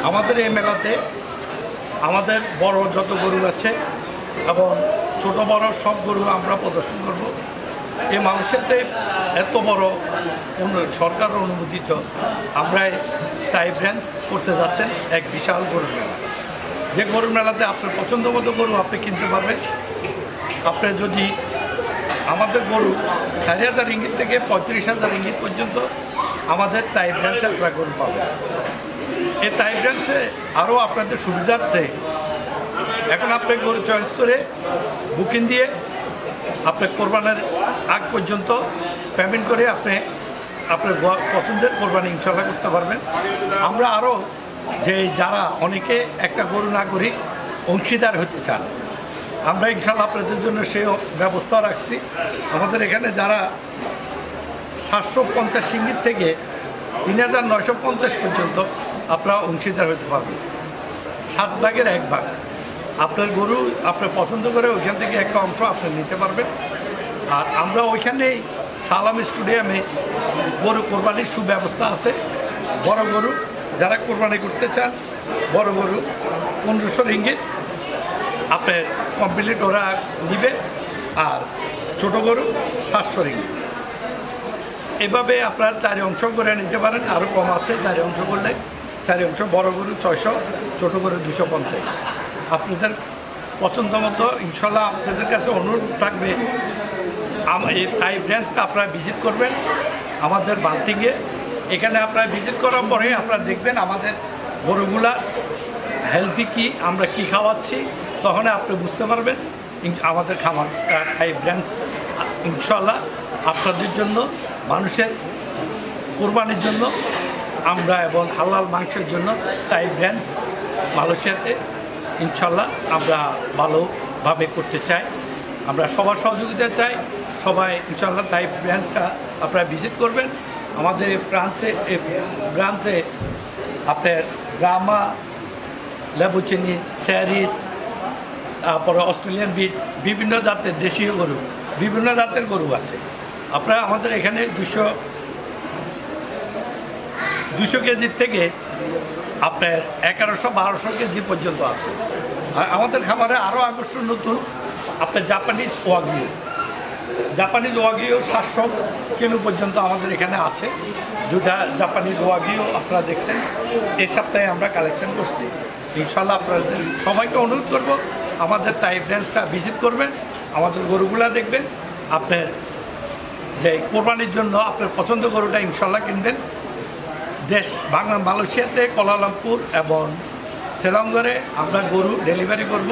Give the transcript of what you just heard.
আমাদের এই মেলাতে আমাদের বড় যত গরু আছে এবং ছোট বড় সব গরু আমরা প্রদর্শন করব। এই মানুষেরতে এত বড় সরকার অনুমোদিত আমরা টাইপ রেঞ্জ করতে যাচ্ছেন এক বিশাল গরুর মেলা। যে গরুর মেলাতে আপনার পছন্দ মতো গরু আপনি কিনতে পারবেন। আপনি যদি আমাদের গরু ৪,০০০ রিঙ্গিত থেকে ৩৫,০০০ রিঙ্গিত পর্যন্ত আমাদের টাইপ রেঞ্জে আপনারা গরু পাবেন। এই টাইপ রেঞ্জে আরও আপনাদের সুবিধার্থে এখন আপনি গরু চয়েস করে বুকিং দিয়ে আপনি কোরবানের আগ পর্যন্ত পেমেন্ট করে আপনি আপনার পছন্দের কোরবানি ইনশাল্লাহ করতে পারবেন। আমরা আরও যে যারা অনেকে একটা গরু না করি অংশীদার হতে চান, আমরা ইনশাল্লাহ আপনাদের জন্য সেই ব্যবস্থা রাখছি। আমাদের এখানে যারা 750 রিঙ্গিত থেকে ৩,৯৫০ পর্যন্ত আপনারা অংশীদার হতে পারবেন। 7 ভাগের 1 ভাগ আপনার গরু আপনার পছন্দ করে ওইখান থেকে একটা অংশ আপনি নিতে পারবেন। আর আমরা ওইখানেই সালাম স্টেডিয়ামে গরু কোরবানির সুব্যবস্থা আছে। বড় গরু যারা কোরবানি করতে চান বড় গরু ১৫০০ রিঙ্গিত আপনার কমপ্লিট ওরা নিবে, আর ছোটো গরু 700 রিঙ্গিত। এভাবে আপনার 4 অংশ করে নিতে পারেন। আরও কম আছে 4 অংশ করলে 4 অংশ। বড় গরু 600, ছোটো গরু 250। আপনাদের পছন্দ মতো ইনশাল্লাহ আপনাদের কাছে অনুরোধ থাকবে এই টাইপ রেঞ্জটা আপনারা ভিজিট করবেন আমাদের বাল্টিংয়ে। এখানে আপনারা ভিজিট করার পরে আপনারা দেখবেন আমাদের গরুগুলা হেলদি কি, আমরা কি খাওয়াচ্ছি, তখন আপনি বুঝতে পারবেন আমাদের খামার টাইপ রেঞ্জ ইনশাল্লাহ আপনাদের জন্য, মানুষের কোরবানির জন্য আমরা এবং হালাল মাংসের জন্য টাইপ রেঞ্জ মালয়েশিয়াতে ইনশাল্লাহ আমরা ভালোভাবে করতে চাই। আমরা সবার সহযোগিতা চাই। সবাই ইনশাল্লাহ টাইপ ব্রাঞ্চটা আপনারা ভিজিট করবেন। আমাদের ব্রাঞ্চে আপনার গ্রামা, লেবুচিনি, চ্যারিস, তারপরে অস্ট্রেলিয়ান বিট, বিভিন্ন জাতের দেশীয় গরু, বিভিন্ন জাতের গরু আছে। আপনারা আমাদের এখানে 200 কেজির থেকে আপনার 1100-1200 কেজি পর্যন্ত আছে। আর আমাদের খাবারে আরও আকর্ষণ নতুন আপনার জাপানিজ ওয়াগিও 700 কিলো পর্যন্ত আমাদের এখানে আছে। 2টা জাপানিজ ওয়াগিও আপনারা দেখছেন এই সপ্তাহে আমরা কালেকশন করছি। ইনশাল্লাহ আপনাদের সবাইকে অনুরোধ করব আমাদের টাইপ রেঞ্জটা ভিজিট করবেন, আমাদের গরুগুলা দেখবেন। আপনার যে কোরবানির জন্য আপনার পছন্দ গরুটা ইনশাল্লাহ কিনবেন। মালয়েশিয়াতে কুয়ালালামপুর এবং সেলঙ্গরে আমরা গরু ডেলিভারি করব।